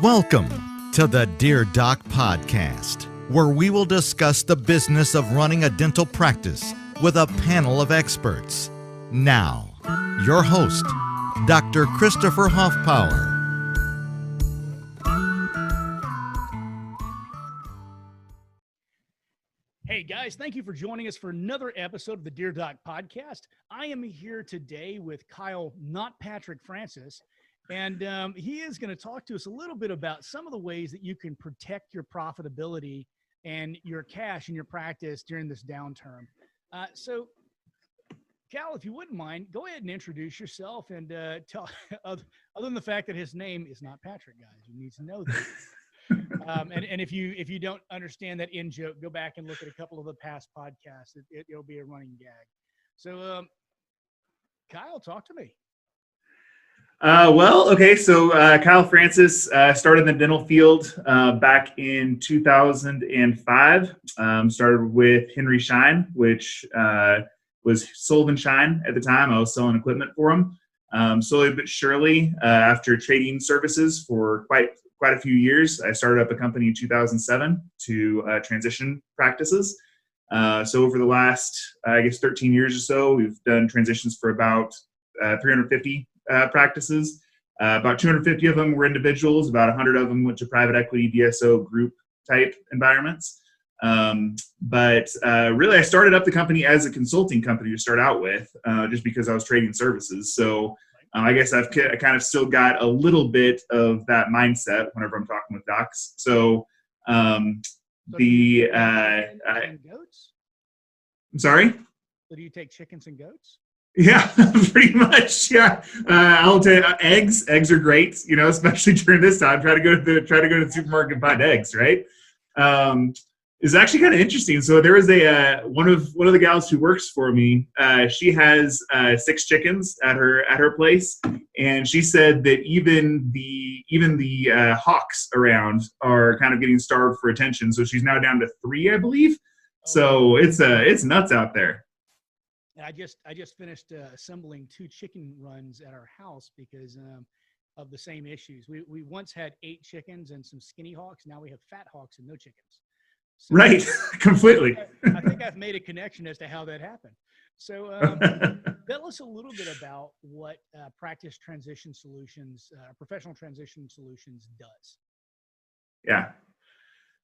Welcome to the Dear Doc podcast, where we will discuss the business of running a dental practice with a panel of experts. Now, your host, Dr. Christopher Hoffpower. Hey guys, thank you for joining us for another episode of the Dear Doc podcast. I am here today with Kyle, not Patrick Francis, and he is going to talk to us a little bit about some of the ways that you can protect your profitability and your cash in your practice during this downturn. So, Cal, if you wouldn't mind, go ahead and introduce yourself and tell, other than the fact that his name is not Patrick, guys, you need to know that. And if you don't understand that in joke, go back and look at a couple of the past podcasts. It'll be a running gag. So, Kyle, talk to me. So Kyle Francis started in the dental field back in 2005. Started with Henry Schein, which was Sullivan Schein at the time. I was selling equipment for him. Slowly but surely, after trading services for quite a few years, I started up a company in 2007 to transition practices. So over the last, 13 years or so, we've done transitions for about 350 practices. About 250 of them were individuals. About 100 of them went to private equity, DSO group type environments. But really, I started up the company as a consulting company to start out with, just because I was trading services. So I guess I kind of still got a little bit of that mindset whenever I'm talking with docs. So I'm sorry? So do you take chickens and goats? Yeah, pretty much. Yeah, I'll tell you, eggs. Eggs are great. Especially during this time. Try to go to the supermarket and find eggs. Right. It's actually kind of interesting. So there is one of the gals who works for me. She has 6 chickens at her place, and she said that even the hawks around are kind of getting starved for attention. So she's now down to 3, I believe. So it's nuts out there. I just finished assembling 2 chicken runs at our house because of the same issues. We once had 8 chickens and some skinny hawks. Now we have fat hawks and no chickens. So right, completely. I think I've made a connection as to how that happened. So tell us a little bit about what Practice Transition Solutions, Professional Transition Solutions does. Yeah.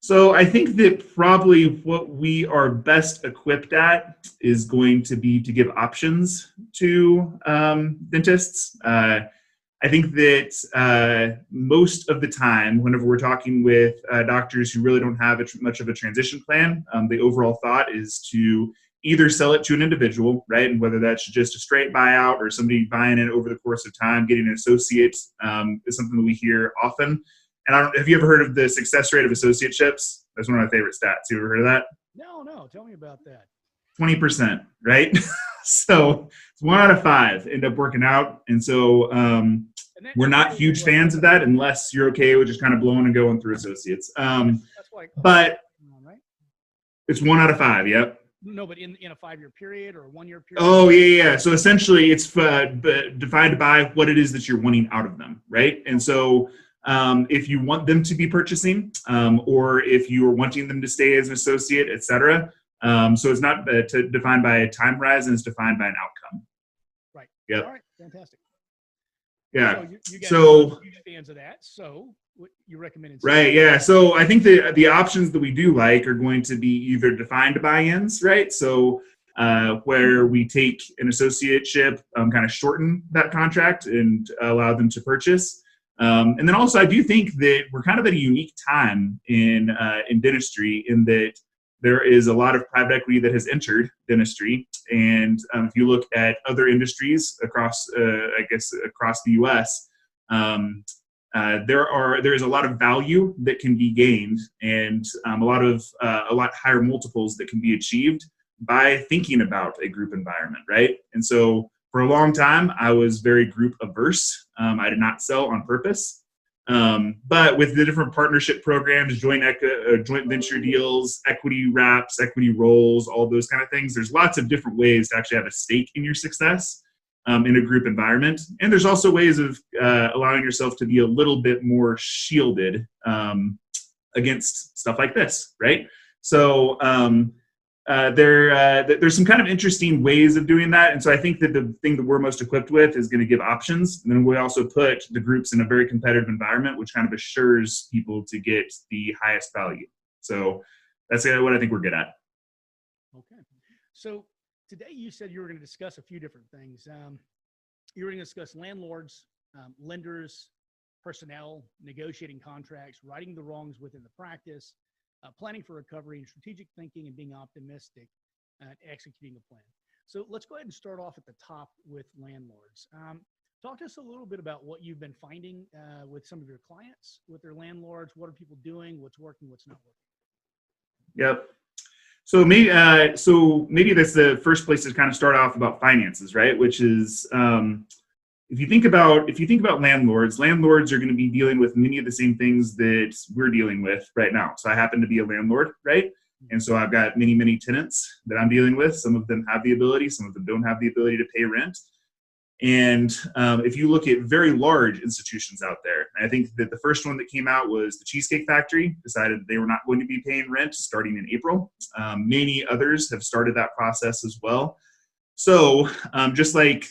So I think that probably what we are best equipped at is going to be to give options to dentists. I think that most of the time, whenever we're talking with doctors who really don't have much of a transition plan, the overall thought is to either sell it to an individual, right? And whether that's just a straight buyout or somebody buying it over the course of time, getting an associate is something that we hear often. And have you ever heard of the success rate of associateships? That's one of my favorite stats. You ever heard of that? No. Tell me about that. 20%, right? So it's 1 out of 5 end up working out. And so we're not huge fans of that unless you're okay with just kind of blowing and going through associates. But it's 1 out of 5, yep. No, but in a 5-year period or a 1-year period? Oh, yeah. So essentially it's defined by what it is that you're wanting out of them, right? And so if you want them to be purchasing or if you are wanting them to stay as an associate, et cetera. So it's not defined by a time horizon, it's defined by an outcome. Right. Yep. All right. Fantastic. Yeah. So you guys are huge fans of that. So what you recommend? Right. Yeah. So I think the options that we do like are going to be either defined buy-ins, right? So where we take an associateship, kind of shorten that contract and allow them to purchase. And then also, I do think that we're kind of at a unique time in dentistry in that there is a lot of private equity that has entered dentistry. And if you look at other industries across the U.S., there is a lot of value that can be gained and a lot higher multiples that can be achieved by thinking about a group environment, right? And so for a long time, I was very group averse. I did not sell on purpose. But with the different partnership programs, joint venture deals, equity wraps, equity rolls, all those kind of things, there's lots of different ways to actually have a stake in your success. in a group environment. And there's also ways of allowing yourself to be a little bit more shielded against stuff like this, right? So there's some kind of interesting ways of doing that. And so I think that the thing that we're most equipped with is going to give options. And then we also put the groups in a very competitive environment, which kind of assures people to get the highest value. So that's what I think we're good at. Okay. So today you said you were going to discuss a few different things. You were going to discuss landlords, lenders, personnel, negotiating contracts, righting the wrongs within the practice, planning for recovery, and strategic thinking, and being optimistic and executing a plan. So let's go ahead and start off at the top with landlords. Talk to us a little bit about what you've been finding with some of your clients, with their landlords. What are people doing? What's working? What's not working? Yep. So maybe that's the first place to kind of start off about finances, right? Which is if you think about landlords are going to be dealing with many of the same things that we're dealing with right now. So I happen to be a landlord, right? And so I've got many tenants that I'm dealing with. Some of them have the ability, some of them don't have the ability to pay rent. And if you look at very large institutions out there, I think that the first one that came out was the Cheesecake Factory decided they were not going to be paying rent starting in April. Many others have started that process as well. So just like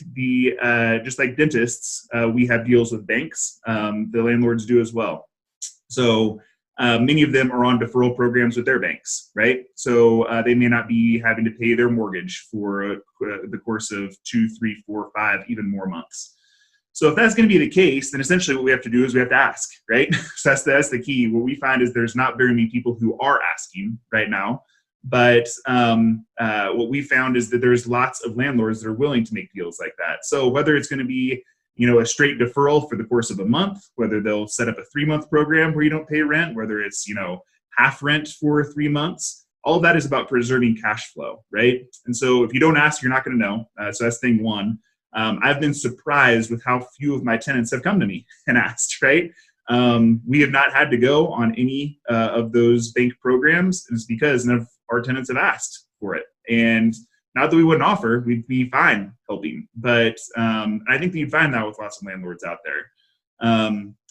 dentists, we have deals with banks. The landlords do as well. So many of them are on deferral programs with their banks, right? So they may not be having to pay their mortgage for the course of 2, 3, 4, 5, even more months. So if that's going to be the case, then essentially what we have to do is we have to ask, right? So that's the key. What we find is there's not very many people who are asking right now. But what we found is that there's lots of landlords that are willing to make deals like that. So whether it's going to be, a straight deferral for the course of a month, whether they'll set up a 3-month program where you don't pay rent, whether it's, half rent for 3 months, all of that is about preserving cash flow, right? And so if you don't ask, you're not going to know. So that's thing one. I've been surprised with how few of my tenants have come to me and asked, right? We have not had to go on any of those bank programs. It's because none of our tenants have asked for it. And not that we wouldn't offer, we'd be fine helping. But I think that you'd find that with lots of landlords out there.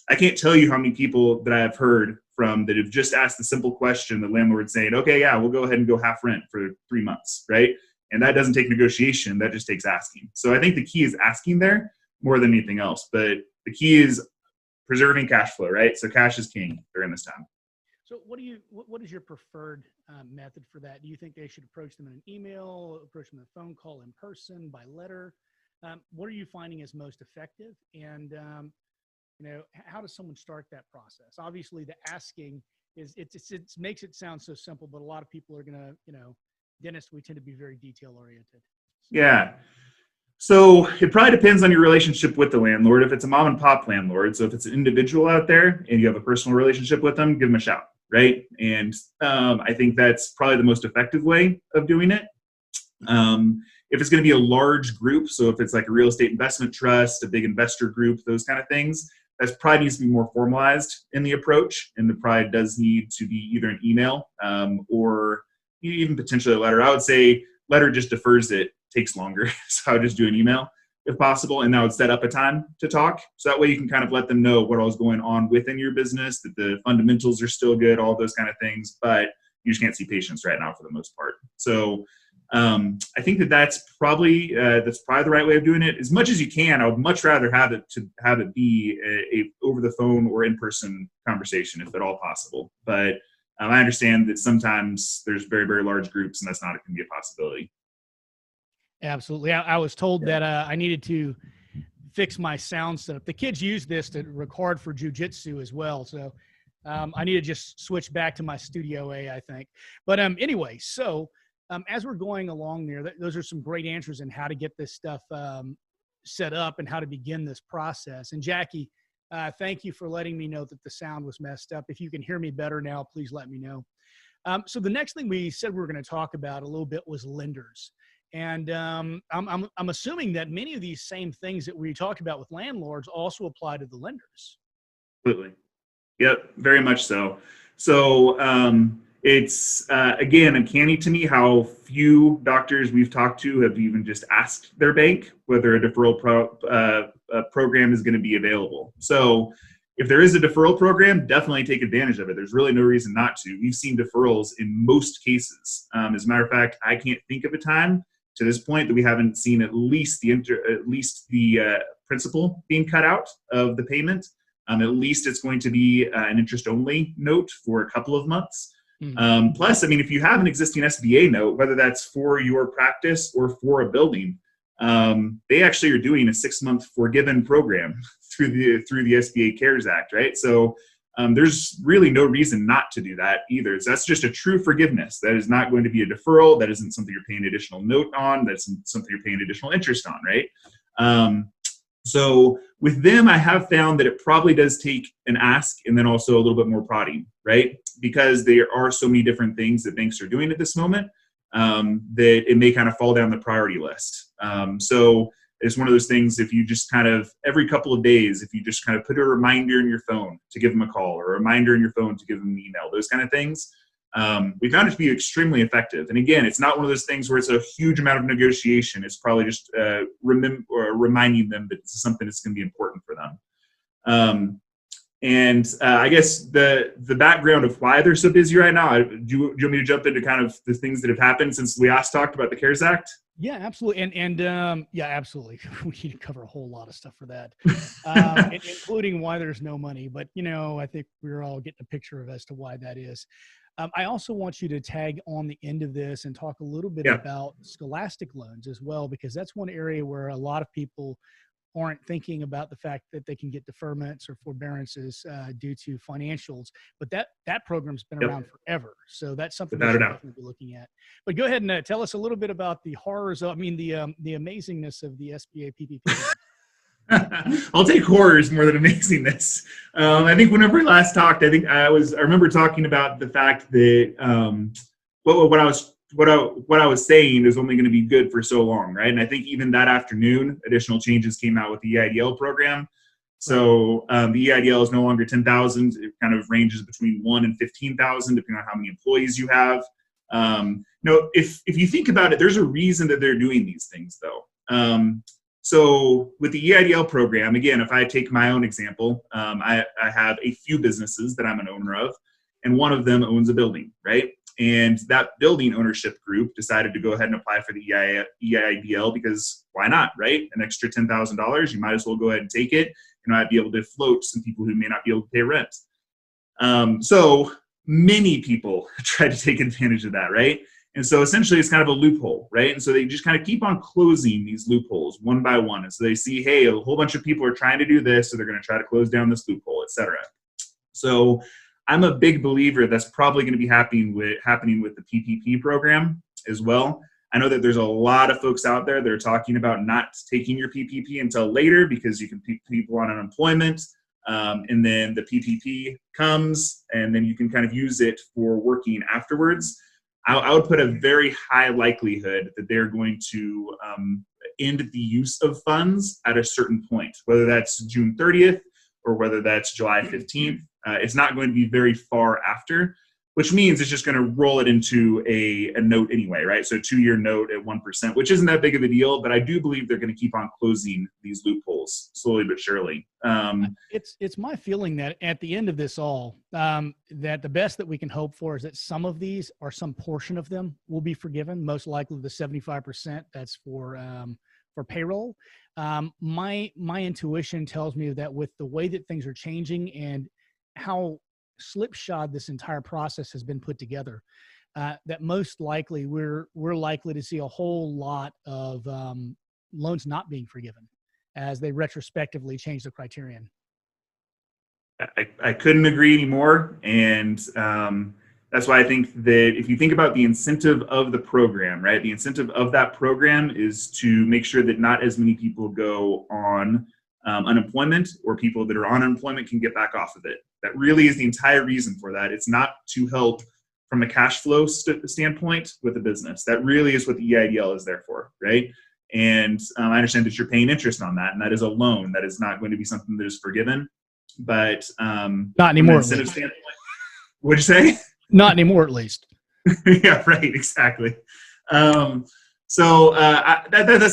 I can't tell you how many people that I've heard from that have just asked the simple question, the landlord saying, okay, yeah, we'll go ahead and go half rent for 3 months, right? And that doesn't take negotiation, that just takes asking. So I think the key is asking there more than anything else. But the key is preserving cash flow, right? So cash is king during this time. So what is your preferred method for that? Do you think they should approach them in an email, approach them in a phone call, in person, by letter? What are you finding is most effective? And, how does someone start that process? Obviously the asking is, it makes it sound so simple, but a lot of people are going to, dentists, we tend to be very detail oriented. Yeah. So it probably depends on your relationship with the landlord. If it's a mom and pop landlord, so if it's an individual out there and you have a personal relationship with them, give them a shout, right? And I think that's probably the most effective way of doing it. If it's going to be a large group, so if it's like a real estate investment trust, a big investor group, those kind of things, that probably needs to be more formalized in the approach. And it probably does need to be either an email or even potentially a letter. I would say letter just defers it, takes longer. So I would just do an email if possible. And I would set up a time to talk. So that way you can kind of let them know what all's going on within your business, that the fundamentals are still good, all those kind of things, but you just can't see patients right now for the most part. So I think that's probably the right way of doing it. As much as you can, I would much rather have it be a over the phone or in-person conversation if at all possible. But I understand that sometimes there's very, very large groups and that's not going to be a possibility. Absolutely. I was told that I needed to fix my sound setup. The kids use this to record for jujitsu as well. So I need to just switch back to my Studio A, I think. But anyway, so as we're going along there, those are some great answers in how to get this stuff set up and how to begin this process. And Jackie, thank you for letting me know that the sound was messed up. If you can hear me better now, please let me know. So the next thing we said we were going to talk about a little bit was lenders. And I'm assuming that many of these same things that we talked about with landlords also apply to the lenders. Absolutely. Yep, very much so. So it's again uncanny to me how few doctors we've talked to have even just asked their bank whether a deferral program is going to be available. So if there is a deferral program, definitely take advantage of it. There's really no reason not to. We've seen deferrals in most cases. As a matter of fact, I can't think of a time to this point that we haven't seen at least the principal being cut out of the payment. At least it's going to be an interest-only note for a couple of months. Plus, I mean, if you have an existing SBA note, whether that's for your practice or for a building, they actually are doing a 6-month forgiven program through the SBA CARES Act, right? So there's really no reason not to do that either. So that's just a true forgiveness. That is not going to be a deferral. That isn't something you're paying additional note on. That's something you're paying additional interest on, right? So with them, I have found that it probably does take an ask and then also a little bit more prodding, right? Because there are so many different things that banks are doing at this moment that it may kind of fall down the priority list. So it's one of those things, if you just kind of every couple of days, if you just kind of put a reminder in your phone to give them a call or a reminder in your phone to give them an email, those kind of things, we found it to be extremely effective. And again, it's not one of those things where it's a huge amount of negotiation. It's probably just reminding them that this is something that's going to be important for them. I guess the background of why they're so busy right now, do you want me to jump into kind of the things that have happened since we last talked about the CARES Act? Yeah, absolutely. Yeah, absolutely. We need to cover a whole lot of stuff for that, including why there's no money. But, I think we're all getting a picture of as to why that is. I also want you to tag on the end of this and talk a little bit about scholastic loans as well, because that's one area where a lot of people aren't thinking about the fact that they can get deferments or forbearances due to financials. But that program's been around forever. So that's something we should definitely be looking at. But go ahead and tell us a little bit about the horrors, the amazingness of the SBA PPP. I'll take horrors more than amazingness. I think whenever we last talked, I remember talking about the fact that what I was saying is only going to be good for so long, right? And I think even that afternoon, additional changes came out with the EIDL program. So the EIDL is no longer 10,000. It kind of ranges between 1 and 15,000, depending on how many employees you have. If you think about it, there's a reason that they're doing these things, though. So with the EIDL program, again, if I take my own example, I have a few businesses that I'm an owner of, and one of them owns a building, right? And that building ownership group decided to go ahead and apply for the EIDL because why not, right? An extra $10,000, you might as well go ahead and take it. You might be able to float some people who may not be able to pay rent. So many people try to take advantage of that, right? And so essentially it's kind of a loophole, right? And so they just kind of keep on closing these loopholes one by one. And so they see, hey, a whole bunch of people are trying to do this, so they're going to try to close down this loophole, et cetera. So I'm a big believer that's probably going to be happening with the PPP program as well. I know that there's a lot of folks out there that are talking about not taking your PPP until later because you can put people on unemployment, and then the PPP comes, and then you can kind of use it for working afterwards. I would put a very high likelihood that they're going to end the use of funds at a certain point, whether that's June 30th or whether that's July 15th. It's not going to be very far after, which means it's just going to roll it into a note anyway, right? So a 2-year note at 1%, which isn't that big of a deal, but I do believe they're going to keep on closing these loopholes slowly but surely. It's my feeling that at the end of this all, that the best that we can hope for is that some of these or some portion of them will be forgiven. Most likely the 75% that's for payroll. My intuition tells me that with the way that things are changing and how slipshod this entire process has been put together, that most likely we're likely to see a whole lot of loans not being forgiven as they retrospectively change the criterion. I couldn't agree anymore. And that's why I think that if you think about the incentive of the program, right, the incentive of that program is to make sure that not as many people go on unemployment, or people that are on unemployment can get back off of it. That really is the entire reason for that. It's not to help from a cash flow standpoint with the business. That really is what the EIDL is there for, right? And I understand that you're paying interest on that, and that is a loan. That is not going to be something that is forgiven. But not anymore. From an incentive standpoint, what'd you say? Not anymore, at least. Yeah, right. Exactly. That's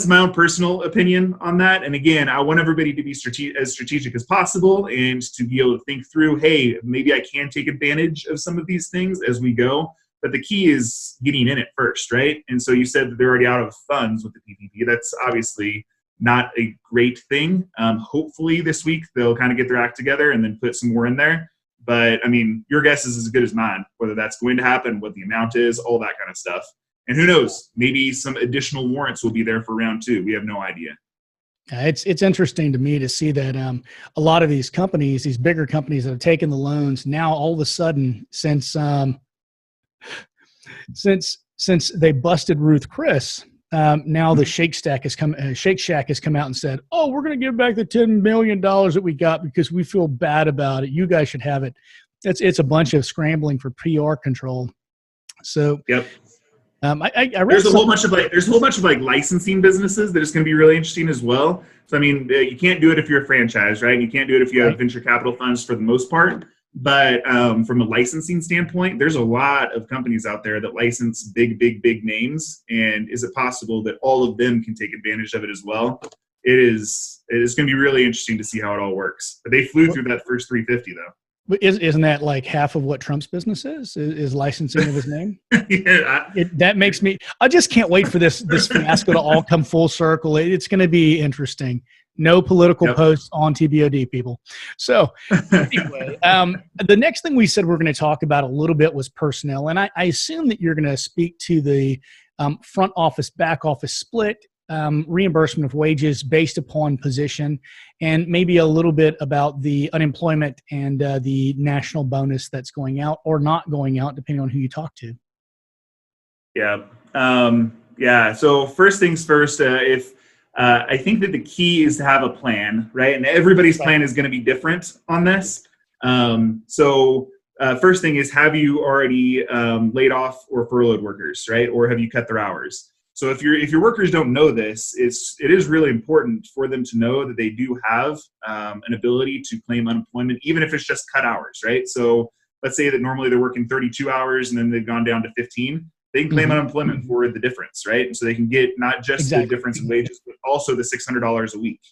my own personal opinion on that. And again, I want everybody to be as strategic as possible and to be able to think through, hey, maybe I can take advantage of some of these things as we go. But the key is getting in it first, right? And so you said that they're already out of funds with the PPP. That's obviously not a great thing. Hopefully this week they'll kind of get their act together and then put some more in there. But I mean, your guess is as good as mine, whether that's going to happen, what the amount is, all that kind of stuff. And who knows, maybe some additional warrants will be there for round 2. We have no idea. It's interesting to me to see that a lot of these companies, these bigger companies that have taken the loans, now all of a sudden, since they busted Ruth Chris, now the Shake Shack has come out and said, "Oh, we're going to give back the $10 million that we got because we feel bad about it. You guys should have it." It's a bunch of scrambling for PR control. So, yep. I read there's a whole bunch of licensing businesses that is going to be really interesting as well. So I mean, you can't do it if you're a franchise, right? You can't do it if you have venture capital funds for the most part. But from a licensing standpoint, there's a lot of companies out there that license big names. And is it possible that all of them can take advantage of it as well? It is going to be really interesting to see how it all works. But they flew through that first 350 though. But isn't that like half of what Trump's business is licensing of his name? That makes me, I just can't wait for this fiasco to all come full circle. It's going to be interesting. No political posts on TBOD, people. So anyway, the next thing we said we're going to talk about a little bit was personnel. And I assume that you're going to speak to the front office, back office split, reimbursement of wages based upon position, and maybe a little bit about the unemployment and the national bonus that's going out or not going out, depending on who you talk to. Yeah. So first things first, I think that the key is to have a plan, right? And everybody's plan is going to be different on this. First thing is, have you already laid off or furloughed workers, right? Or have you cut their hours? So if your workers don't know this, it is really important for them to know that they do have an ability to claim unemployment, even if it's just cut hours, right? So let's say that normally they're working 32 hours and then they've gone down to 15. They can claim unemployment for the difference, right? And so they can get not just the difference in wages, but also the $600 a week.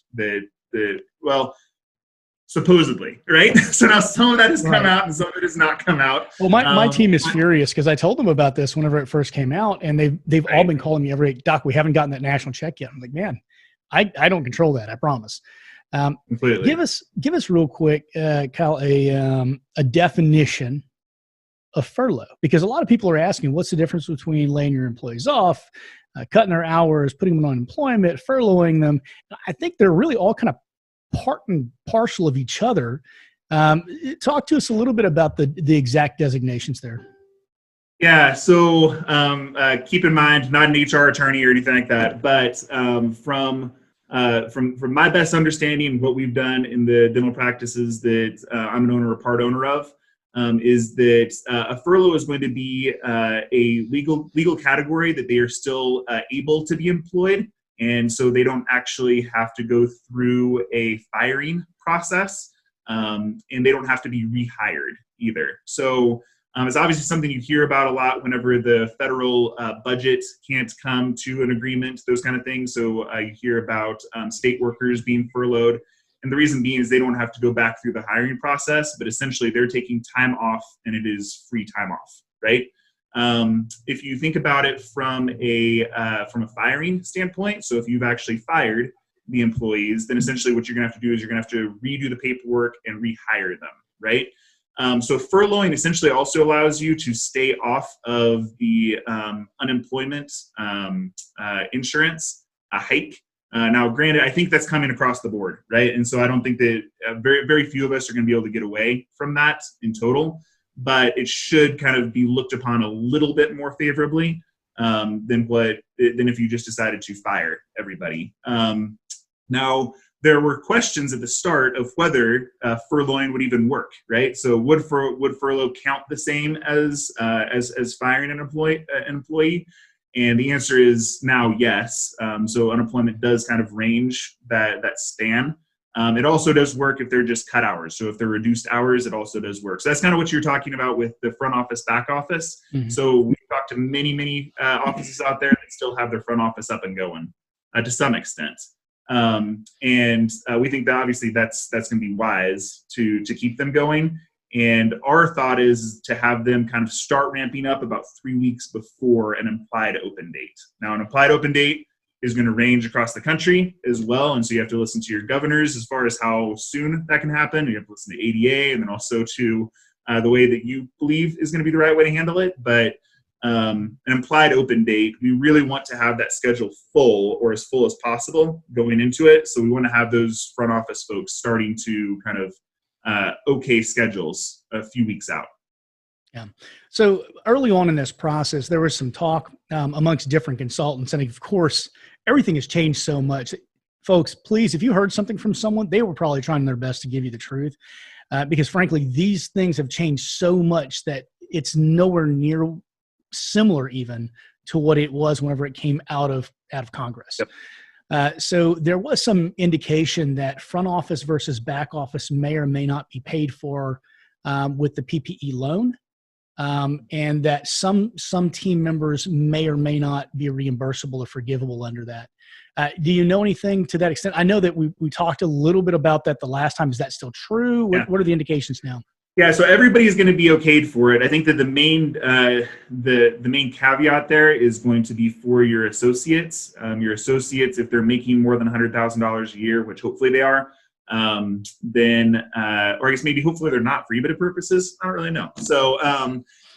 Supposedly, right? So now some of that has come out and some of it has not come out. Well, my team is furious because I told them about this whenever it first came out, and they've all been calling me every, "Doc, we haven't gotten that national check yet." I'm like, man, I don't control that. I promise. Completely. Give us real quick, Kyle, a definition of furlough, because a lot of people are asking, what's the difference between laying your employees off, cutting their hours, putting them on unemployment, furloughing them? I think they're really all kind of part and parcel of each other. Talk to us a little bit about the exact designations there. Yeah. So keep in mind, not an HR attorney or anything like that, but from my best understanding, what we've done in the dental practices that I'm an owner or part owner of, is that a furlough is going to be a legal category that they are still able to be employed. And so they don't actually have to go through a firing process, and they don't have to be rehired either. So it's obviously something you hear about a lot whenever the federal budget can't come to an agreement, those kind of things. So you hear about state workers being furloughed. And the reason being is they don't have to go back through the hiring process, but essentially they're taking time off, and it is free time off, right? If you think about it from a firing standpoint, so if you've actually fired the employees, then essentially what you're going to have to do is you're going to have to redo the paperwork and rehire them, right? So furloughing essentially also allows you to stay off of the unemployment insurance hike. Now, granted, I think that's coming across the board, right? And so I don't think that very, very few of us are going to be able to get away from that in total, but it should kind of be looked upon a little bit more favorably than if you just decided to fire everybody. Now, there were questions at the start of whether furloughing would even work, right? So would furlough count the same as firing an employee? And the answer is now yes. So unemployment does kind of range that span. It also does work if they're just cut hours. So if they're reduced hours, it also does work. So that's kind of what you're talking about with the front office, back office. Mm-hmm. So we've talked to many offices out there that still have their front office up and going to some extent. And we think that obviously that's going to be wise to keep them going. And our thought is to have them kind of start ramping up about 3 weeks before an implied open date. Now, an implied open date is going to range across the country as well. And so you have to listen to your governors as far as how soon that can happen. You have to listen to ADA and then also to the way that you believe is going to be the right way to handle it. But an implied open date, we really want to have that schedule full or as full as possible going into it. So we want to have those front office folks starting to kind of okay schedules a few weeks out. Yeah. So early on in this process, there was some talk amongst different consultants. And of course, everything has changed so much. Folks, please, if you heard something from someone, they were probably trying their best to give you the truth. Because frankly, these things have changed so much that it's nowhere near similar even to what it was whenever it came out of Congress. Yep. So there was some indication that front office versus back office may or may not be paid for with the PPE loan. And that some team members may or may not be reimbursable or forgivable under that. Do you know anything to that extent? I know that we talked a little bit about that the last time. Is that still true? What are the indications now? Yeah, so everybody's going to be okayed for it. I think that the main the main caveat there is going to be for your associates. Your associates, if they're making more than $100,000 a year, which hopefully they are, then or I guess maybe hopefully they're not for EBITDA purposes. I don't really know. So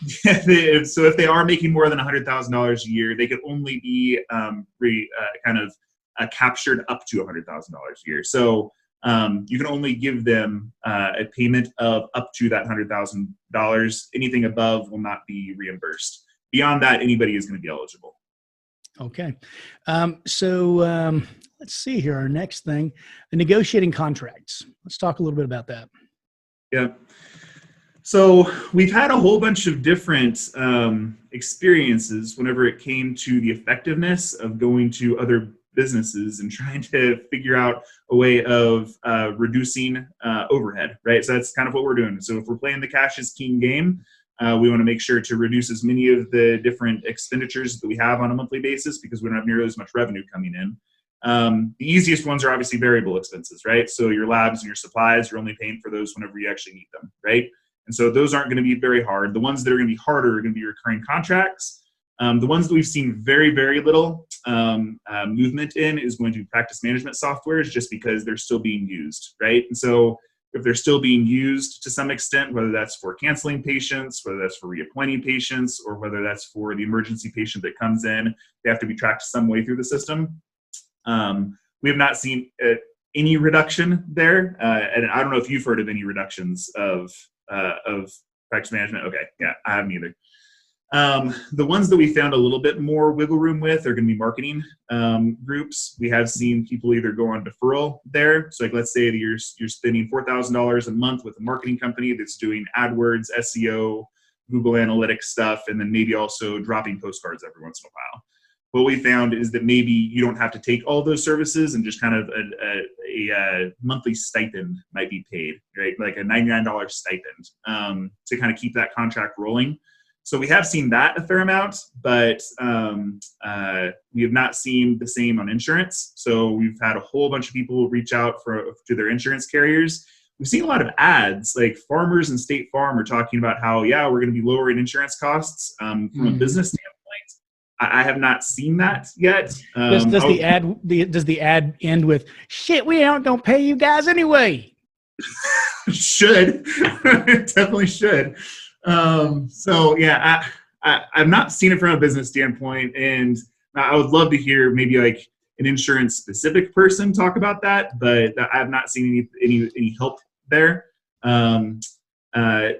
so if they are making more than $100,000 a year, they could only be captured up to $100,000 a year. So you can only give them a payment of up to that $100,000. Anything above will not be reimbursed. Beyond that, anybody is going to be eligible. Okay. Let's see here. Our next thing, the negotiating contracts. Let's talk a little bit about that. Yeah. So we've had a whole bunch of different experiences whenever it came to the effectiveness of going to other businesses and trying to figure out a way of reducing overhead, right? So that's kind of what we're doing. So if we're playing the cash is king game, we want to make sure to reduce as many of the different expenditures that we have on a monthly basis because we don't have nearly as much revenue coming in. The easiest ones are obviously variable expenses, right? So your labs and your supplies, you're only paying for those whenever you actually need them, right? And so those aren't going to be very hard. The ones that are going to be harder are going to be recurring contracts. The ones that we've seen very, very little movement in is going to be practice management softwares just because they're still being used, right? And so if they're still being used to some extent, whether that's for canceling patients, whether that's for reappointing patients, or whether that's for the emergency patient that comes in, they have to be tracked some way through the system. We have not seen any reduction there. And I don't know if you've heard of any reductions of practice management. Okay, yeah, I haven't either. The ones that we found a little bit more wiggle room with are going to be marketing groups. We have seen people either go on deferral there. So like, let's say that you're spending $4,000 a month with a marketing company that's doing AdWords, SEO, Google Analytics stuff, and then maybe also dropping postcards every once in a while. What we found is that maybe you don't have to take all those services and just kind of a monthly stipend might be paid, right? Like a $99 stipend to kind of keep that contract rolling. So we have seen that a fair amount, but we have not seen the same on insurance. So we've had a whole bunch of people reach out to their insurance carriers. We've seen a lot of ads, like Farmers and State Farm are talking about how, yeah, we're going to be lowering insurance costs from a business standpoint. I have not seen that yet. Does the ad end with "shit"? We aren't going to pay you guys anyway. Should definitely should. So yeah, I've not seen it from a business standpoint, and I would love to hear maybe like an insurance specific person talk about that, but I have not seen any help there. Then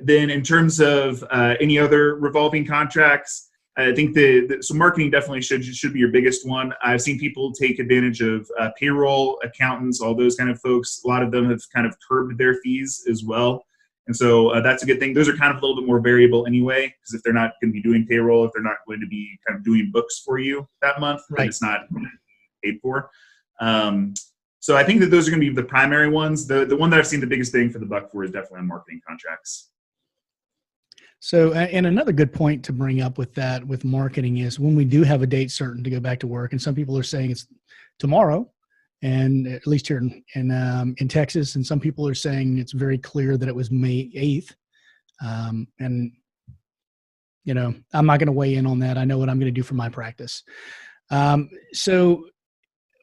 in terms of any other revolving contracts, I think so marketing definitely should be your biggest one. I've seen people take advantage of payroll, accountants, all those kind of folks. A lot of them have kind of curbed their fees as well. And so that's a good thing. Those are kind of a little bit more variable anyway, because if they're not going to be doing payroll, if they're not going to be kind of doing books for you that month, right, then it's not paid for. So I think that those are going to be the primary ones. The one that I've seen the biggest bang for the buck for is definitely on marketing contracts. So, and another good point to bring up with that, with marketing, is when we do have a date certain to go back to work, and some people are saying it's tomorrow, and at least here in Texas, and some people are saying it's very clear that it was May 8th. And, you know, I'm not going to weigh in on that. I know what I'm going to do for my practice. So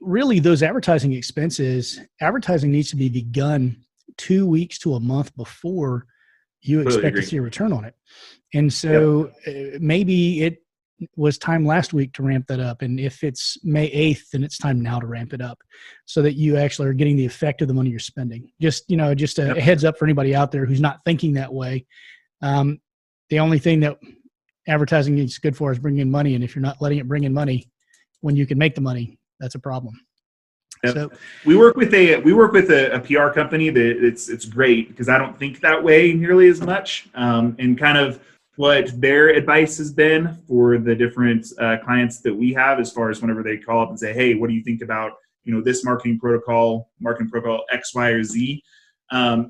really those advertising expenses, advertising needs to be begun 2 weeks to a month before you expect to see a return on it. And so maybe it was time last week to ramp that up. And if it's May 8th, then it's time now to ramp it up so that you actually are getting the effect of the money you're spending. Just, you know, just a heads up for anybody out there who's not thinking that way. The only thing that advertising is good for is bringing in money. And if you're not letting it bring in money when you can make the money, that's a problem. Yep. So we work with a PR company that it's great because I don't think that way nearly as much. And kind of what their advice has been for the different clients that we have, as far as whenever they call up and say, hey, what do you think about, you know, this marketing protocol X, Y, or Z?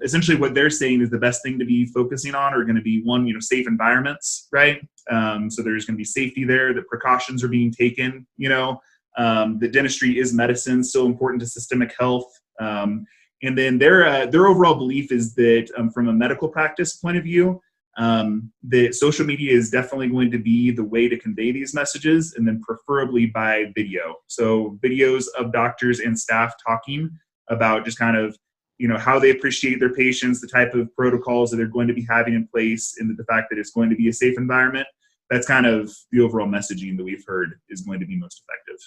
Essentially what they're saying is the best thing to be focusing on are going to be, one, you know, safe environments, right? So there's going to be safety there, the precautions are being taken, you know. The dentistry is medicine, so important to systemic health. And then their overall belief is that from a medical practice point of view, that social media is definitely going to be the way to convey these messages, and then preferably by video. So videos of doctors and staff talking about just kind of, you know, how they appreciate their patients, the type of protocols that they're going to be having in place, and the fact that it's going to be a safe environment. That's kind of the overall messaging that we've heard is going to be most effective.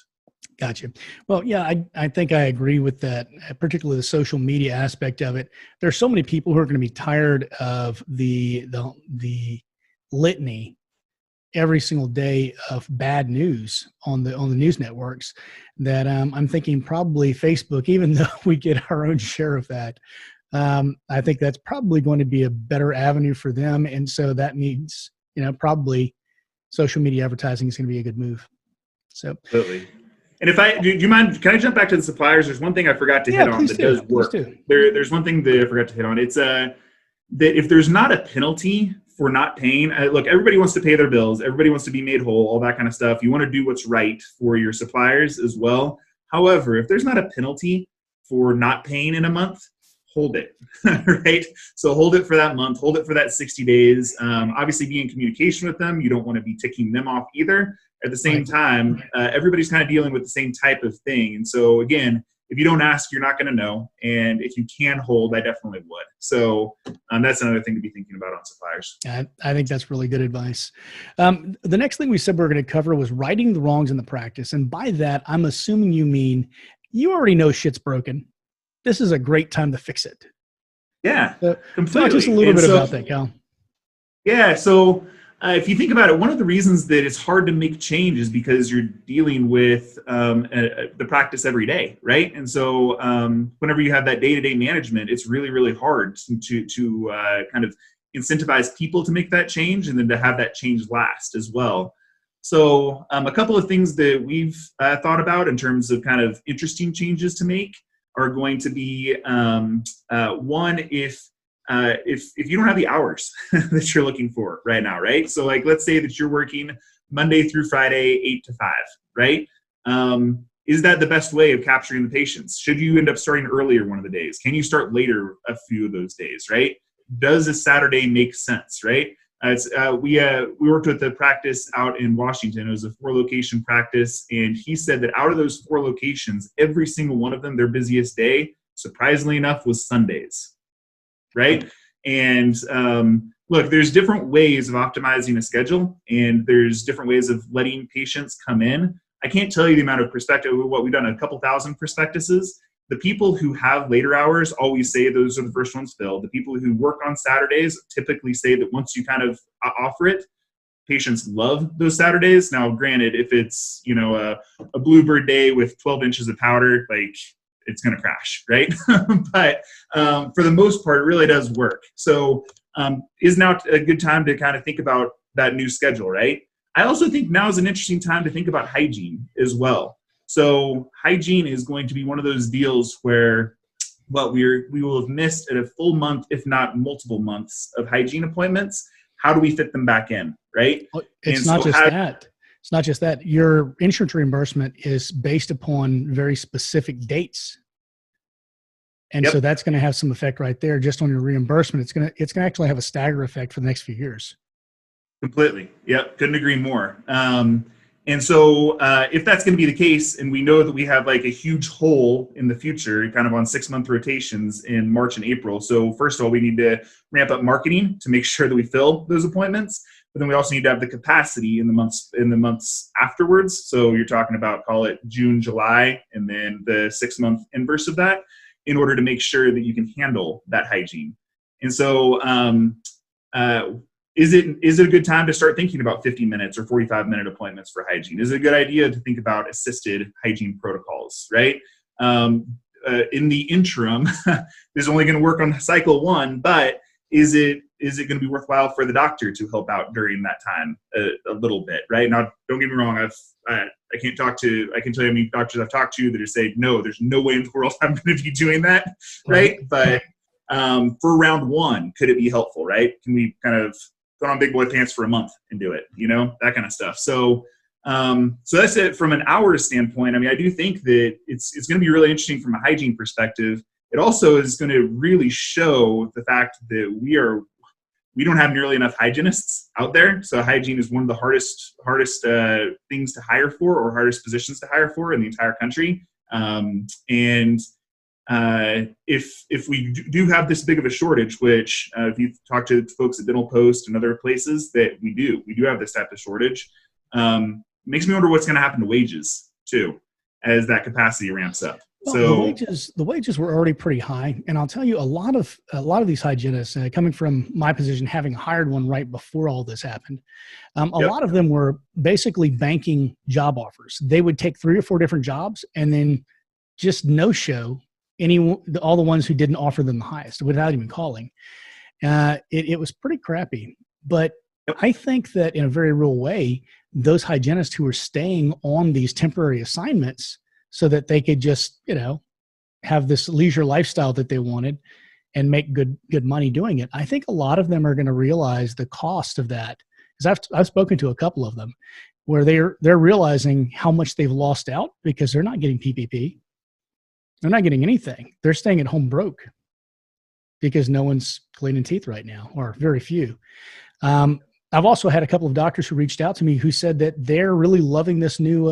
Gotcha. Well, yeah, I think I agree with that, particularly the social media aspect of it. There's so many people who are going to be tired of the litany every single day of bad news on the news networks that I'm thinking probably Facebook, even though we get our own share of that, I think that's probably going to be a better avenue for them. And so that means, you know, probably social media advertising is going to be a good move. So absolutely. And do you mind, can I jump back to the suppliers? There's one thing I forgot to hit on that does work. There's one thing that I forgot to hit on. It's that if there's not a penalty for not paying, look, everybody wants to pay their bills. Everybody wants to be made whole, all that kind of stuff. You want to do what's right for your suppliers as well. However, if there's not a penalty for not paying in a month, hold it, right? So hold it for that month, hold it for that 60 days. Obviously be in communication with them. You don't want to be ticking them off either. At the same time, everybody's kind of dealing with the same type of thing. And so again, if you don't ask, you're not going to know. And if you can hold, I definitely would. So that's another thing to be thinking about on suppliers. I think that's really good advice. The next thing we said we were going to cover was righting the wrongs in the practice. And by that, I'm assuming you mean you already know shit's broken. This is a great time to fix it. Yeah, completely. Talk just a little bit about that, Cal. Yeah, so if you think about it, one of the reasons that it's hard to make change is because you're dealing with the practice every day, right? And so whenever you have that day-to-day management, it's really, really hard to kind of incentivize people to make that change and then to have that change last as well. So a couple of things that we've thought about in terms of kind of interesting changes to make are going to be one, if you don't have the hours that you're looking for right now, right? So like, let's say that you're working Monday through Friday, 8 to 5, right? Is that the best way of capturing the patients? Should you end up starting earlier one of the days? Can you start later a few of those days, right? Does a Saturday make sense, right? We worked with a practice out in Washington. It was a 4-location practice, and he said that out of those 4 locations, every single one of them, their busiest day, surprisingly enough, was Sundays, right? And look, there's different ways of optimizing a schedule, and there's different ways of letting patients come in. I can't tell you the amount of perspective. What we've done, a couple thousand prospectuses. The people who have later hours always say those are the first ones filled. The people who work on Saturdays typically say that once you kind of offer it, patients love those Saturdays. Now, granted, if it's, you know, a bluebird day with 12 inches of powder, like, it's going to crash, right? But for the most part, it really does work. So is now a good time to kind of think about that new schedule, right? I also think now is an interesting time to think about hygiene as well. So hygiene is going to be one of those deals where we will have missed a full month, if not multiple months of hygiene appointments. How do we fit them back in, right? Well, it's not just that. It's not just that. Your insurance reimbursement is based upon very specific dates. And so that's going to have some effect right there just on your reimbursement. It's going to actually have a stagger effect for the next few years. Completely. Yep. Couldn't agree more. And so if that's going to be the case, and we know that we have like a huge hole in the future, kind of on 6-month rotations in March and April. So first of all, we need to ramp up marketing to make sure that we fill those appointments. But then we also need to have the capacity in the months afterwards. So you're talking about, call it June, July, and then the 6-month inverse of that, in order to make sure that you can handle that hygiene. And so is it a good time to start thinking about 50 minutes or 45-minute appointments for hygiene? Is it a good idea to think about assisted hygiene protocols, right? In the interim, this is only going to work on cycle 1, but is it going to be worthwhile for the doctor to help out during that time a little bit, right? Now, don't get me wrong. I can tell you how many doctors I've talked to that are saying, no, there's no way in the world I'm going to be doing that, right? But for round 1, could it be helpful, right? Can we kind of put on big boy pants for a month and do it, that kind of stuff. So that's it from an hours standpoint. I mean, I do think that it's going to be really interesting from a hygiene perspective. It also is going to really show the fact that we don't have nearly enough hygienists out there. So hygiene is one of the hardest things to hire for, or hardest positions to hire for in the entire country. If we do have this big of a shortage, which if you talk to folks at Dental Post and other places, that we do have this type of shortage, makes me wonder what's going to happen to wages too, as that capacity ramps up. Well, So the wages were already pretty high, and I'll tell you, a lot of these hygienists, coming from my position, having hired one right before all this happened, a lot of them were basically banking job offers. They would take 3 or 4 different jobs and then just no-show all the ones who didn't offer them the highest without even calling. It was pretty crappy, but I think that in a very real way, those hygienists who were staying on these temporary assignments so that they could just, have this leisure lifestyle that they wanted and make good money doing it. I think a lot of them are going to realize the cost of that, because I've spoken to a couple of them where they're realizing how much they've lost out because they're not getting PPP. They're not getting anything. They're staying at home broke because no one's cleaning teeth right now, or very few. I've also had a couple of doctors who reached out to me who said that they're really loving this new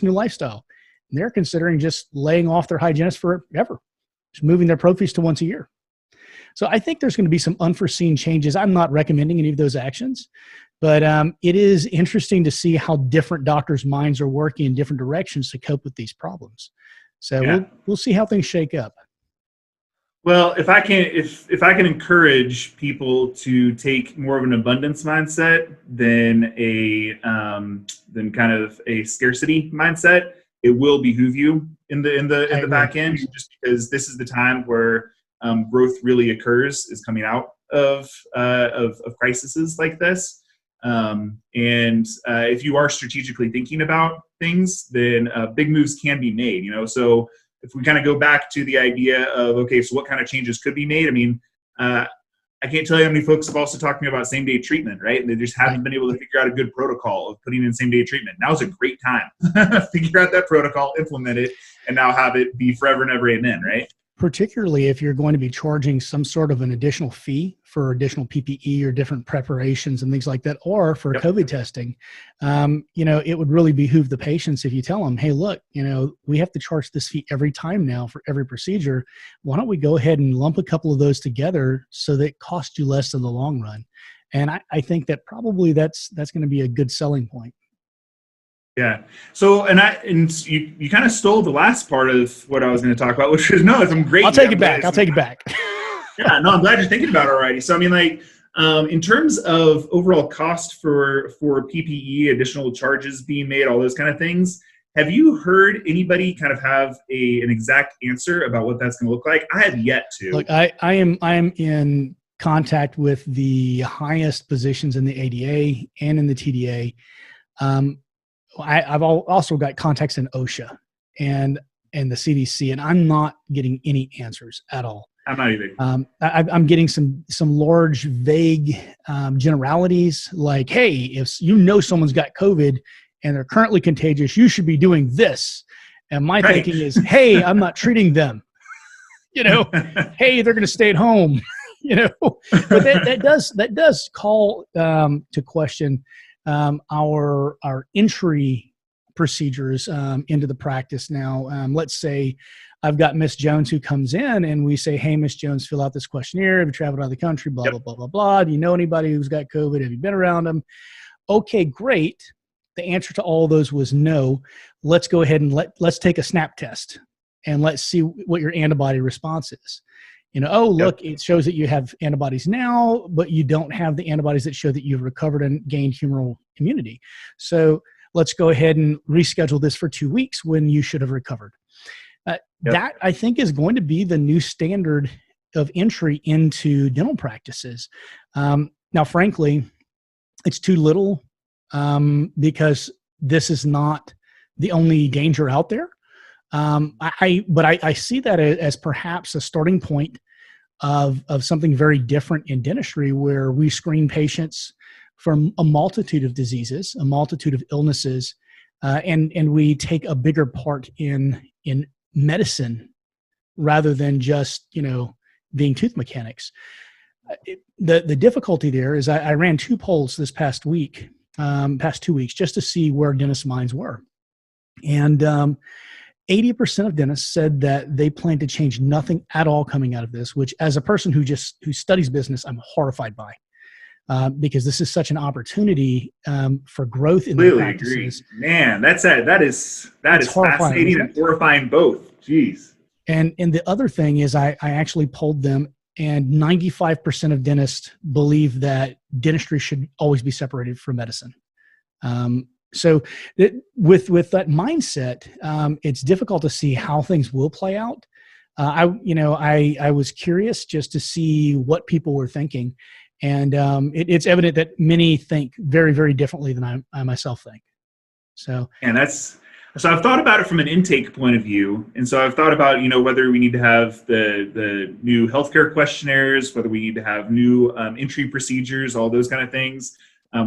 lifestyle. And they're considering just laying off their hygienist forever, just moving their pro fees to once a year. So I think there's going to be some unforeseen changes. I'm not recommending any of those actions, but it is interesting to see how different doctors' minds are working in different directions to cope with these problems. So we'll see how things shake up. Well, if I can encourage people to take more of an abundance mindset than kind of a scarcity mindset, it will behoove you in the back end, just because this is the time where growth really occurs, is coming out of crises like this. And if you are strategically thinking about things, then big moves can be made. So if we kind of go back to the idea of, okay, so what kind of changes could be made? I mean, I can't tell you how many folks have also talked to me about same-day treatment, right? And they just haven't been able to figure out a good protocol of putting in same-day treatment. Now's a great time. Figure out that protocol, implement it, and now have it be forever and ever amen, right? Particularly if you're going to be charging some sort of an additional fee for additional PPE or different preparations and things like that, or for COVID testing, it would really behoove the patients if you tell them, hey, look, we have to charge this fee every time now for every procedure. Why don't we go ahead and lump a couple of those together so that it costs you less in the long run? And I think that probably that's going to be a good selling point. Yeah. So, and you kind of stole the last part of what I was going to talk about, which is some great. I'll take it back. Yeah. No, I'm glad you're thinking about it already. So, I mean, in terms of overall cost for PPE, additional charges being made, all those kind of things, have you heard anybody kind of have an exact answer about what that's going to look like? I have yet to. Look, I am in contact with the highest positions in the ADA and in the TDA. also got contacts in OSHA and the CDC, and I'm not getting any answers at all. I'm not either. I'm getting some large, vague generalities like, hey, if you know someone's got COVID and they're currently contagious, you should be doing this. And my thinking is, hey, I'm not treating them. Hey, they're going to stay at home. But that does call to question our entry procedures into the practice now. Let's say I've got Miss Jones who comes in and we say, hey, Miss Jones, fill out this questionnaire. Have you traveled out of the country? Blah, blah, blah, blah, blah. Do you know anybody who's got COVID? Have you been around them? Okay, great. The answer to all of those was no. Let's go ahead and let's take a snap test and let's see what your antibody response is. Look, it shows that you have antibodies now, but you don't have the antibodies that show that you've recovered and gained humoral immunity. So let's go ahead and reschedule this for 2 weeks when you should have recovered. That, I think, is going to be the new standard of entry into dental practices. Now, frankly, it's too little because this is not the only danger out there. But I see that as perhaps a starting point of something very different in dentistry, where we screen patients for a multitude of diseases, a multitude of illnesses, and we take a bigger part in medicine rather than just being tooth mechanics. The difficulty there is I ran 2 polls this past 2 weeks, just to see where dentists' minds were, and 80% of dentists said that they plan to change nothing at all coming out of this, which, as a person who studies business, I'm horrified by, because this is such an opportunity for growth in the practices. Agree. Man, that is fascinating and horrifying both. Jeez. And the other thing is I actually polled them, and 95% of dentists believe that dentistry should always be separated from medicine. So with that mindset, it's difficult to see how things will play out. I was curious just to see what people were thinking, and it's evident that many think very, very differently than I myself think. So, and so I've thought about it from an intake point of view, and so I've thought about whether we need to have the new healthcare questionnaires, whether we need to have new entry procedures, all those kind of things.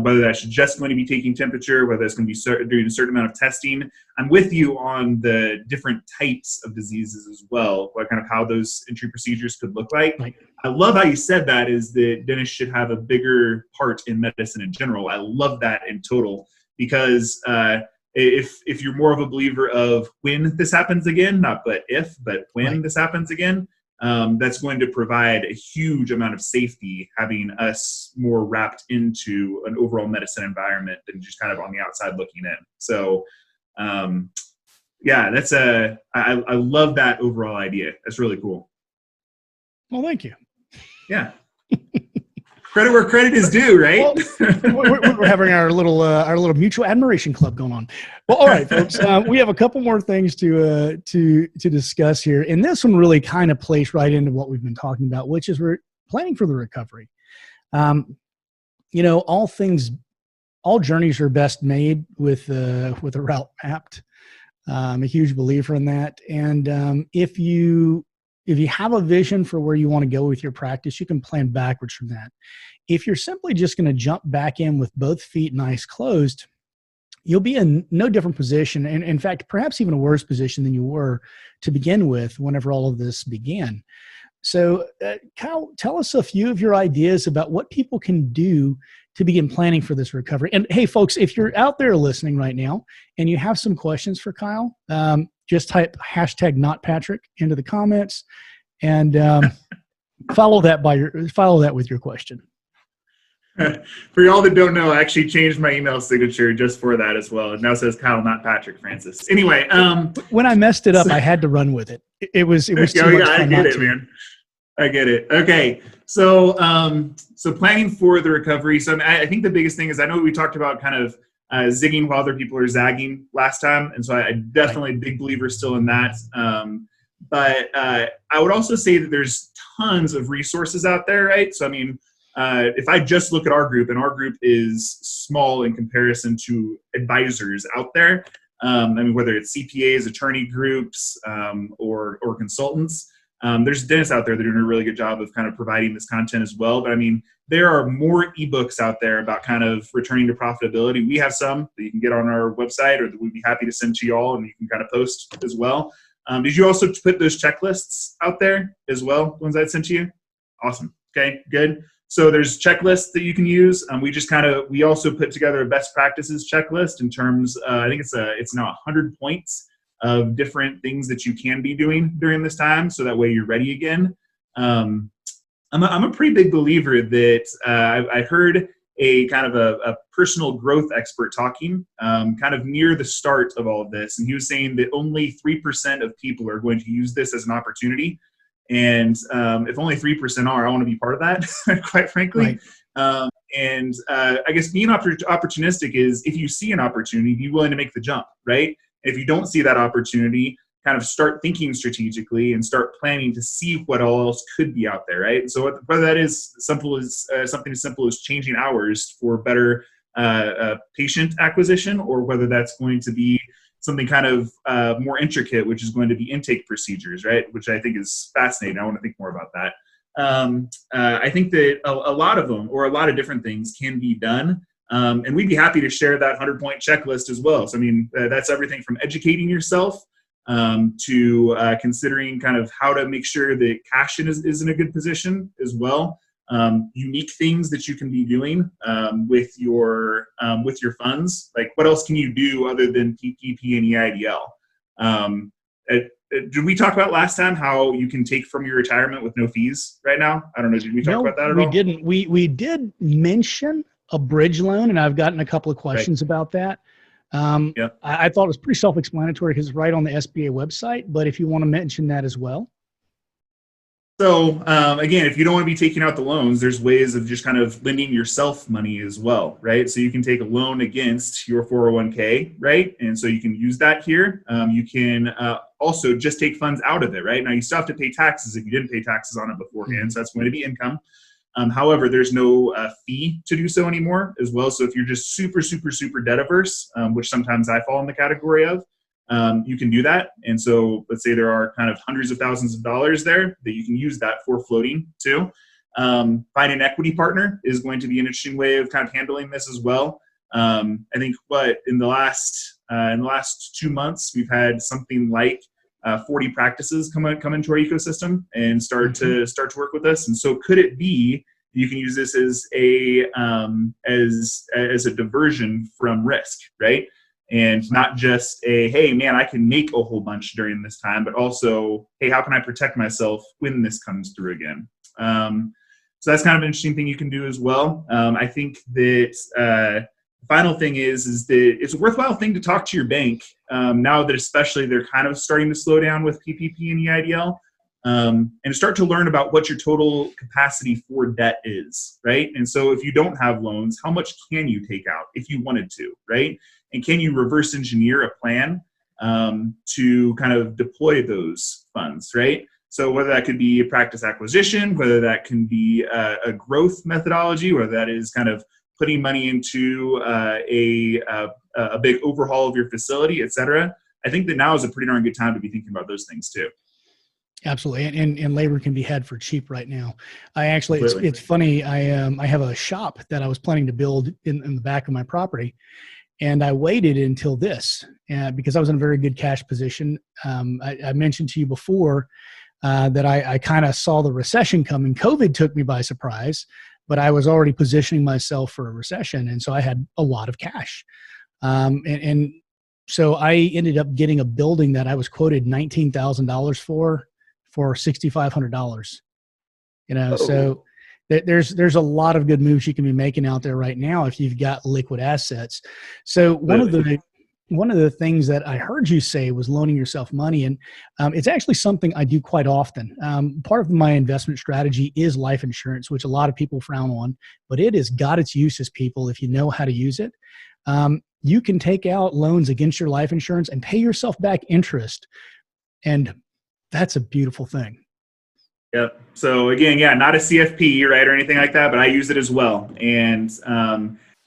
Whether that's just going to be taking temperature, whether it's going to be doing a certain amount of testing. I'm with you on the different types of diseases as well, what kind of how those entry procedures could look like. Right. I love how you said that is that dentists should have a bigger part in medicine in general. I love that in total, because if you're more of a believer of when this happens again, not but if, but when this happens again, that's going to provide a huge amount of safety, having us more wrapped into an overall medicine environment than just kind of on the outside looking in. So, that's I love that overall idea. That's really cool. Well, thank you. Yeah. Credit where credit is due, right? Well, we're having our little mutual admiration club going on. Well, all right, folks, we have a couple more things to discuss here, and this one really kind of plays right into what we've been talking about, which is we're planning for the recovery. All journeys are best made with a route mapped. I'm a huge believer in that, and if you have a vision for where you want to go with your practice, you can plan backwards from that. If you're simply just going to jump back in with both feet and eyes closed, you'll be in no different position, and in fact, perhaps even a worse position than you were to begin with whenever all of this began. So, Kyle, tell us a few of your ideas about what people can do to begin planning for this recovery. And hey, folks, if you're out there listening right now and you have some questions for Kyle, just type #NotPatrick into the comments and follow that with your question. For y'all that don't know, I actually changed my email signature just for that as well. It now says Kyle, not Patrick Francis. Anyway, when I messed it up, I had to run with it. It was too much fun. I get it, man. I get it. Okay, so planning for the recovery. So I think the biggest thing is, I know we talked about kind of zigging while other people are zagging last time, and so I definitely a big believer still in that. But I would also say that there's tons of resources out there, right? So I mean, if I just look at our group, and our group is small in comparison to advisors out there, I mean, whether it's CPAs, attorney groups, or consultants, there's dentists out there that are doing a really good job of kind of providing this content as well. But I mean, there are more ebooks out there about kind of returning to profitability. We have some that you can get on our website, or that we'd be happy to send to you all, and you can kind of post as well. Did you also put those checklists out there as well, ones I sent to you? Awesome. Okay, good. So there's checklists that you can use. We also put together a best practices checklist in terms, I think it's now 100 points of different things that you can be doing during this time, so that way you're ready again. I'm a pretty big believer that I heard a kind of a personal growth expert talking kind of near the start of all of this, and he was saying that only 3% of people are going to use this as an opportunity. And if only 3% are, I want to be part of that, quite frankly. Right. I guess being opportunistic is, if you see an opportunity, be willing to make the jump, right? If you don't see that opportunity, kind of start thinking strategically and start planning to see what else could be out there, right? So whether that is something as simple as changing hours for better patient acquisition, or whether that's going to be something kind of more intricate, which is going to be intake procedures, right? Which I think is fascinating. I want to think more about that. I think that a lot of them, or a lot of different things, can be done. And we'd be happy to share that 100-point checklist as well. So, I mean, that's everything from educating yourself to considering kind of how to make sure that cash is in a good position as well. Unique things that you can be doing with your funds. Like, what else can you do other than PPP and EIDL? Did we talk about last time how you can take from your retirement with no fees right now? I don't know. Did we talk about that at all? We didn't. We did mention a bridge loan, and I've gotten a couple of questions about that. I thought it was pretty self-explanatory because it's right on the SBA website, but if you want to mention that as well. So again, if you don't want to be taking out the loans, there's ways of just kind of lending yourself money as well, right? So you can take a loan against your 401k, right? And so you can use that here. You can also just take funds out of it, right? Now you still have to pay taxes if you didn't pay taxes on it beforehand, so that's going to be income. However, there's no fee to do so anymore as well. So if you're just super, super, super debt averse, which sometimes I fall in the category of, you can do that. And so let's say there are kind of hundreds of thousands of dollars there that you can use that for floating too. Find an equity partner is going to be an interesting way of kind of handling this as well. I think in the last 2 months, we've had something like 40 practices come into our ecosystem and start to work with us. And so could it be you can use this as a diversion from risk, right? And not just hey man, I can make a whole bunch during this time, but also, hey, how can I protect myself when this comes through again? So that's kind of an interesting thing you can do as well. I think that the final thing is that it's a worthwhile thing to talk to your bank now that especially they're kind of starting to slow down with PPP and EIDL, and start to learn about what your total capacity for debt is, right? And so if you don't have loans, how much can you take out if you wanted to, right? And can you reverse engineer a plan to kind of deploy those funds, right? So whether that could be a practice acquisition, whether that can be a growth methodology, whether that is kind of putting money into a big overhaul of your facility, et cetera. I think that now is a pretty darn good time to be thinking about those things too. Absolutely. And labor can be had for cheap right now. It's funny. I have a shop that I was planning to build in the back of my property. And I waited until this because I was in a very good cash position. I mentioned to you before that I kind of saw the recession coming. COVID took me by surprise, but I was already positioning myself for a recession. And so I had a lot of cash. And so I ended up getting a building that I was quoted $19,000 for $6,500. So there's a lot of good moves you can be making out there right now if you've got liquid assets. So one of the things that I heard you say was loaning yourself money, and it's actually something I do quite often. Part of my investment strategy is life insurance, which a lot of people frown on, but it has got its uses, people, if you know how to use it. You can take out loans against your life insurance and pay yourself back interest, and that's a beautiful thing. Yep. So again, yeah, not a CFP, right, or anything like that, but I use it as well, and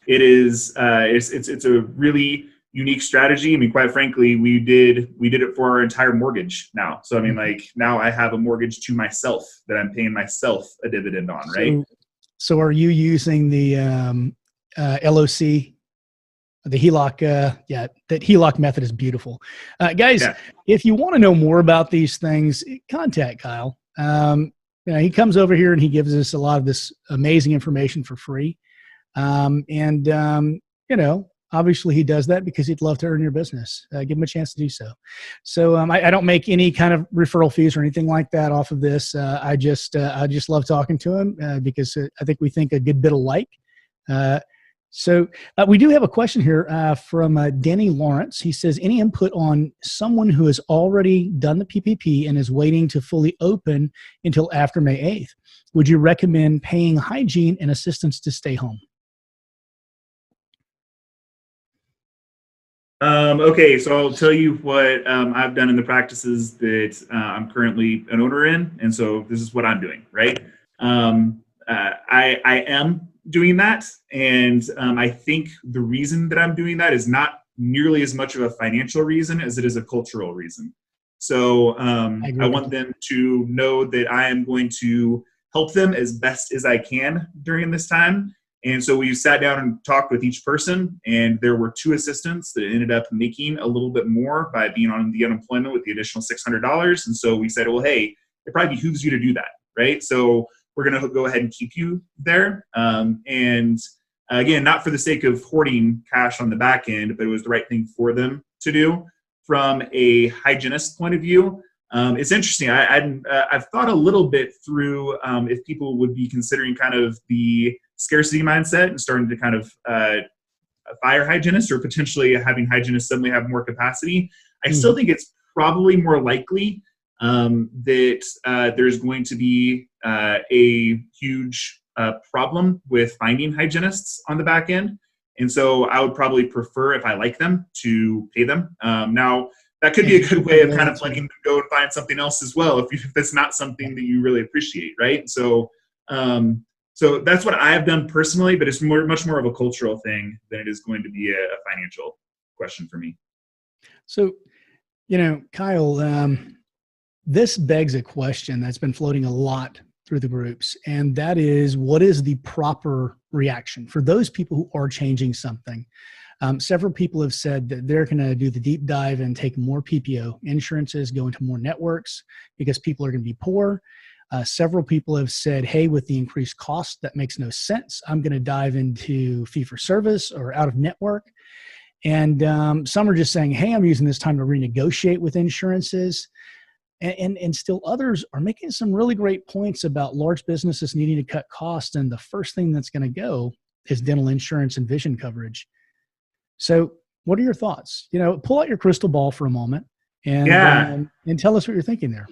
it is it's a really unique strategy. I mean, quite frankly, we did it for our entire mortgage now. So I mean, like now I have a mortgage to myself that I'm paying myself a dividend on, right? So are you using the LOC? The HELOC, that HELOC method is beautiful. Guys, Yeah. if you want to know more about these things, contact Kyle. He comes over here and he gives us a lot of this amazing information for free. Obviously he does that because he'd love to earn your business. Give him a chance to do so. So I don't make any kind of referral fees or anything like that off of this. I just love talking to him because I think we think a good bit alike. So we do have a question here from Danny Lawrence. He says, any input on someone who has already done the PPP and is waiting to fully open until after May 8th? Would you recommend paying hygiene and assistance to stay home? Okay, so I'll tell you what I've done in the practices that I'm currently an owner in. And so this is what I'm doing, right? I am doing that. And I think the reason that I'm doing that is not nearly as much of a financial reason as it is a cultural reason. So I want them to know that I am going to help them as best as I can during this time. And so we sat down and talked with each person, and there were 2 assistants that ended up making a little bit more by being on the unemployment with the additional $600. And so we said, well, hey, it probably behooves you to do that, right? So we're going to go ahead and keep you there. And again, not for the sake of hoarding cash on the back end, but it was the right thing for them to do. From a hygienist point of view, it's interesting. I've thought a little bit through if people would be considering kind of the scarcity mindset and starting to kind of fire hygienists or potentially having hygienists suddenly have more capacity. I still think it's probably more likely that there's going to be a huge problem with finding hygienists on the back end. And so I would probably prefer, if I like them, to pay them. Now, that could be a good way of kind of letting them go and find something else as well, if that's not something that you really appreciate, right? So so that's what I have done personally, but it's much more of a cultural thing than it is going to be a financial question for me. So, Kyle, this begs a question that's been floating a lot through the groups, and that is, what is the proper reaction for those people who are changing something? Several people have said that they're going to do the deep dive and take more PPO insurances, go into more networks because people are going to be poor. Several people have said, hey, with the increased cost, that makes no sense. I'm going to dive into fee for service or out of network. And some are just saying, hey, I'm using this time to renegotiate with insurances. And still others are making some really great points about large businesses needing to cut costs. And the first thing that's going to go is dental insurance and vision coverage. So what are your thoughts? Pull out your crystal ball for a moment and tell us what you're thinking there.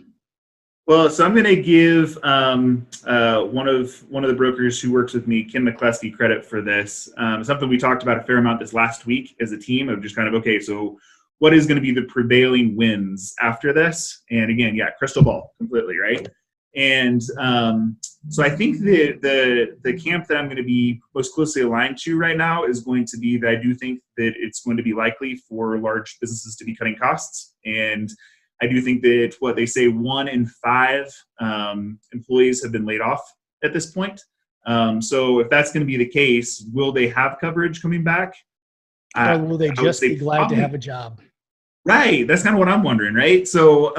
Well, so I'm going to give one of the brokers who works with me, Kim McCleskey, credit for this. Something we talked about a fair amount this last week as a team of just kind of, okay, so what is going to be the prevailing winds after this? And again, crystal ball completely, right? And so I think the camp that I'm going to be most closely aligned to right now is going to be that I do think that it's going to be likely for large businesses to be cutting costs. And I do think that what they say 1 in 5 employees have been laid off at this point. So if that's going to be the case, will they have coverage coming back? Or will they just be glad to have a job? Right. That's kind of what I'm wondering, right? So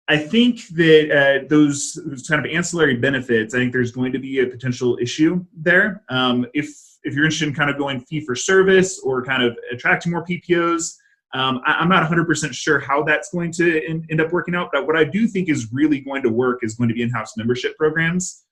I think that those kind of ancillary benefits, I think there's going to be a potential issue there. If you're interested in kind of going fee for service or kind of attracting more PPOs, I'm not 100% sure how that's going to end up working out. But what I do think is really going to work is going to be in-house membership programs.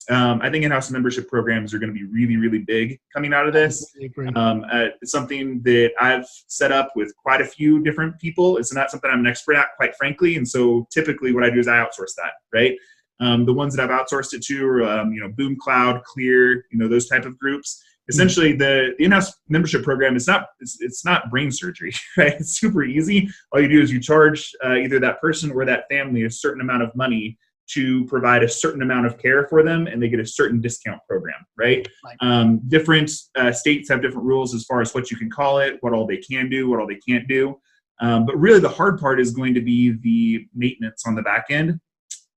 I think in-house membership programs are going to be really, really big coming out of this. It's something that I've set up with quite a few different people. It's not something I'm an expert at, quite frankly. And so typically what I do is I outsource that, right? The ones that I've outsourced it to are, Boom Cloud, Clear, those type of groups. Essentially, the in-house membership program is it's not brain surgery, right? It's super easy. All you do is you charge either that person or that family a certain amount of money to provide a certain amount of care for them, and they get a certain discount program, right? Different states have different rules as far as what you can call it, what all they can do, what all they can't do. But really the hard part is going to be the maintenance on the back end.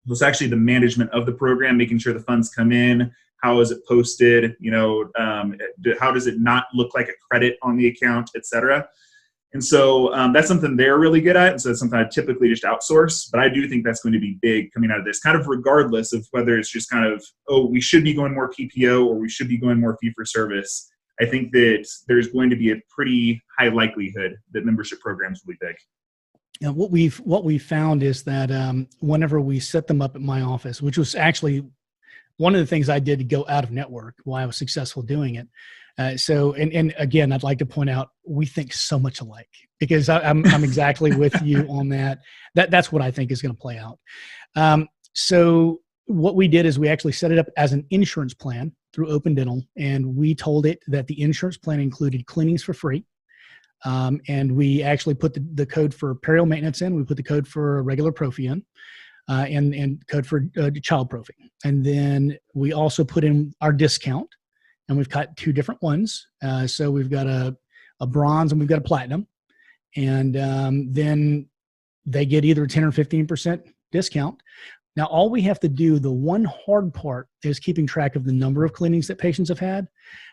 It's actually the management of the program, making sure the funds come in. How is it posted? How does it not look like a credit on the account, et cetera? And so that's something they're really good at. And so it's something I typically just outsource. But I do think that's going to be big coming out of this, kind of regardless of whether it's just kind of, we should be going more PPO or we should be going more fee for service. I think that there's going to be a pretty high likelihood that membership programs will be big. Now, what we've found is that whenever we set them up at my office, which was actually one of the things I did to go out of network, why I was successful doing it. And again, I'd like to point out, we think so much alike, because I'm exactly with you on that. That's what I think is going to play out. So what we did is we actually set it up as an insurance plan through Open Dental, and we told it that the insurance plan included cleanings for free. And we actually put the code for period maintenance in. We put the code for regular prophy in, and code for child prophy. And then we also put in our discount. And we've got two different ones. So we've got a bronze and we've got a platinum. And then they get either a 10 or 15% discount. Now, all we have to do, the one hard part, is keeping track of the number of cleanings that patients have had.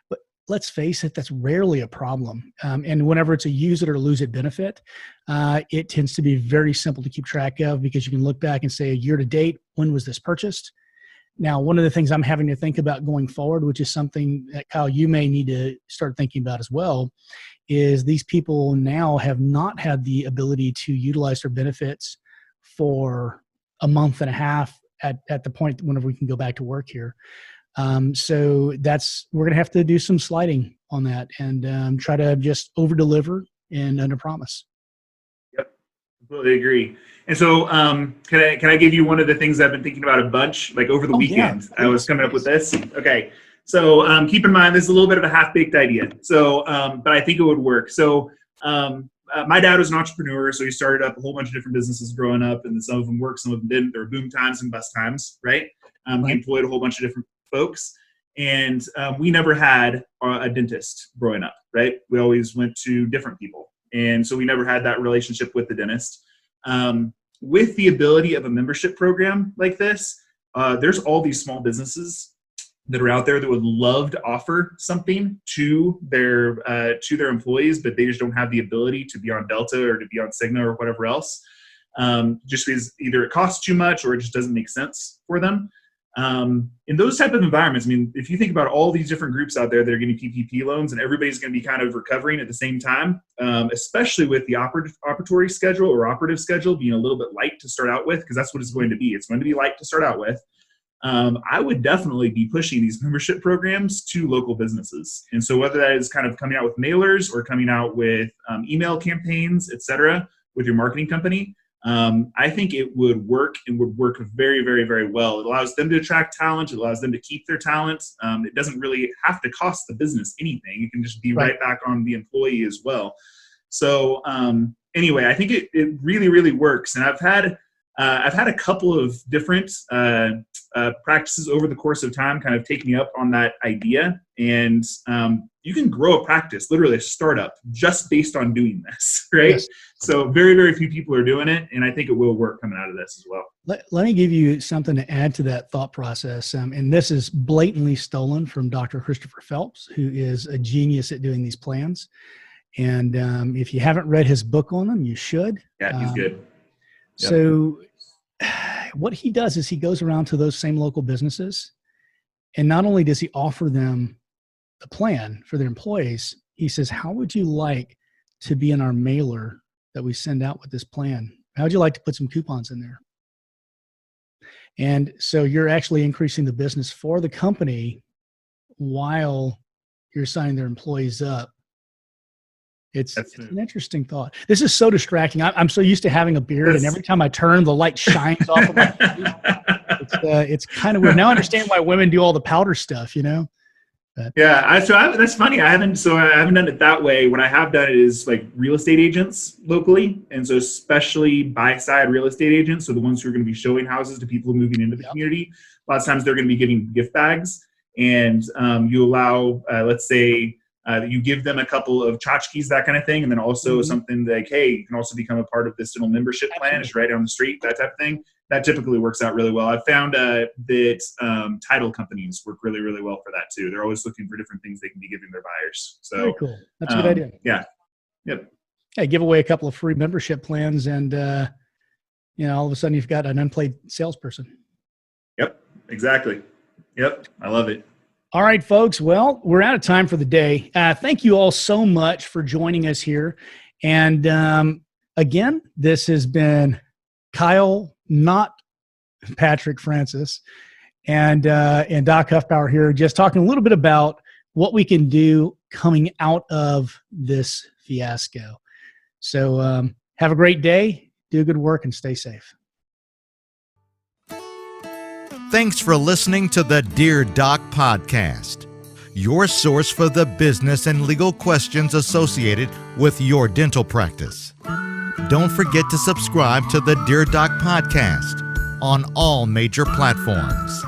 But let's face it, that's rarely a problem. And whenever it's a use it or lose it benefit, it tends to be very simple to keep track of, because you can look back and say, year to date, when was this purchased? Now, one of the things I'm having to think about going forward, which is something that, Kyle, you may need to start thinking about as well, is these people now have not had the ability to utilize their benefits for a month and a half at the point whenever we can go back to work here. So we're going to have to do some sliding on that and try to just over deliver and under promise. Yep, completely agree. And so can I give you one of the things I've been thinking about a bunch, like over the weekend? Yeah, I was coming up with this. Okay. So keep in mind, this is a little bit of a half-baked idea. So, but I think it would work. So my dad was an entrepreneur, so he started up a whole bunch of different businesses growing up, and some of them worked, some of them didn't. There were boom times and bust times, right? He employed a whole bunch of different folks. And we never had a dentist growing up, right? We always went to different people. And so we never had that relationship with the dentist. With the ability of a membership program like this, there's all these small businesses that are out there that would love to offer something to their employees, but they just don't have the ability to be on Delta or to be on Cigna or whatever else, just because either it costs too much or it just doesn't make sense for them. In those type of environments, I mean, if you think about all these different groups out there that are getting PPP loans and everybody's going to be kind of recovering at the same time, especially with the operatory schedule or operative schedule being a little bit light to start out with, because that's what it's going to be. It's going to be light to start out with. I would definitely be pushing these membership programs to local businesses. And so whether that is kind of coming out with mailers or coming out with email campaigns, et cetera, with your marketing company, I think it would work and would work very, very, very well. It allows them to attract talent. It allows them to keep their talent. It doesn't really have to cost the business anything. It can just be right back on the employee as well. So anyway, I think it really, really works. And I've had a couple of different practices over the course of time kind of take me up on that idea. And you can grow a practice, literally a startup, just based on doing this, right? Yes. So very, very few people are doing it. And I think it will work coming out of this as well. Let me give you something to add to that thought process. And this is blatantly stolen from Dr. Christopher Phelps, who is a genius at doing these plans. And if you haven't read his book on them, you should. Yeah, he's good. Yep. So what he does is he goes around to those same local businesses, and not only does he offer them the plan for their employees, he says, how would you like to be in our mailer that we send out with this plan? How would you like to put some coupons in there? And so you're actually increasing the business for the company while you're signing their employees up. It's an interesting thought. This is so distracting. I'm so used to having a beard, and every time I turn, the light shines off of my face. It's kind of weird. Now I understand why women do all the powder stuff, you know? That's funny. I haven't done it that way. What I have done is like real estate agents locally, and so especially buy side real estate agents, so the ones who are going to be showing houses to people moving into the community. A lot of times they're going to be giving gift bags, and you allow, let's say, you give them a couple of tchotchkes, that kind of thing, and then also something like, hey, you can also become a part of this dental membership plan. It's right down the street, that type of thing. That typically works out really well. I've found that title companies work really, really well for that too. They're always looking for different things they can be giving their buyers. So very cool. That's a good idea. Yeah. Yep. Hey, give away a couple of free membership plans, and all of a sudden you've got an unpaid salesperson. Yep. Exactly. Yep. I love it. All right, folks. Well, we're out of time for the day. Thank you all so much for joining us here. And again, this has been Kyle, not Patrick Francis, and Doc Huffbauer here, just talking a little bit about what we can do coming out of this fiasco. So have a great day, do good work, and stay safe. Thanks for listening to the Dear Doc podcast, your source for the business and legal questions associated with your dental practice. Don't forget to subscribe to the Dear Doc podcast on all major platforms.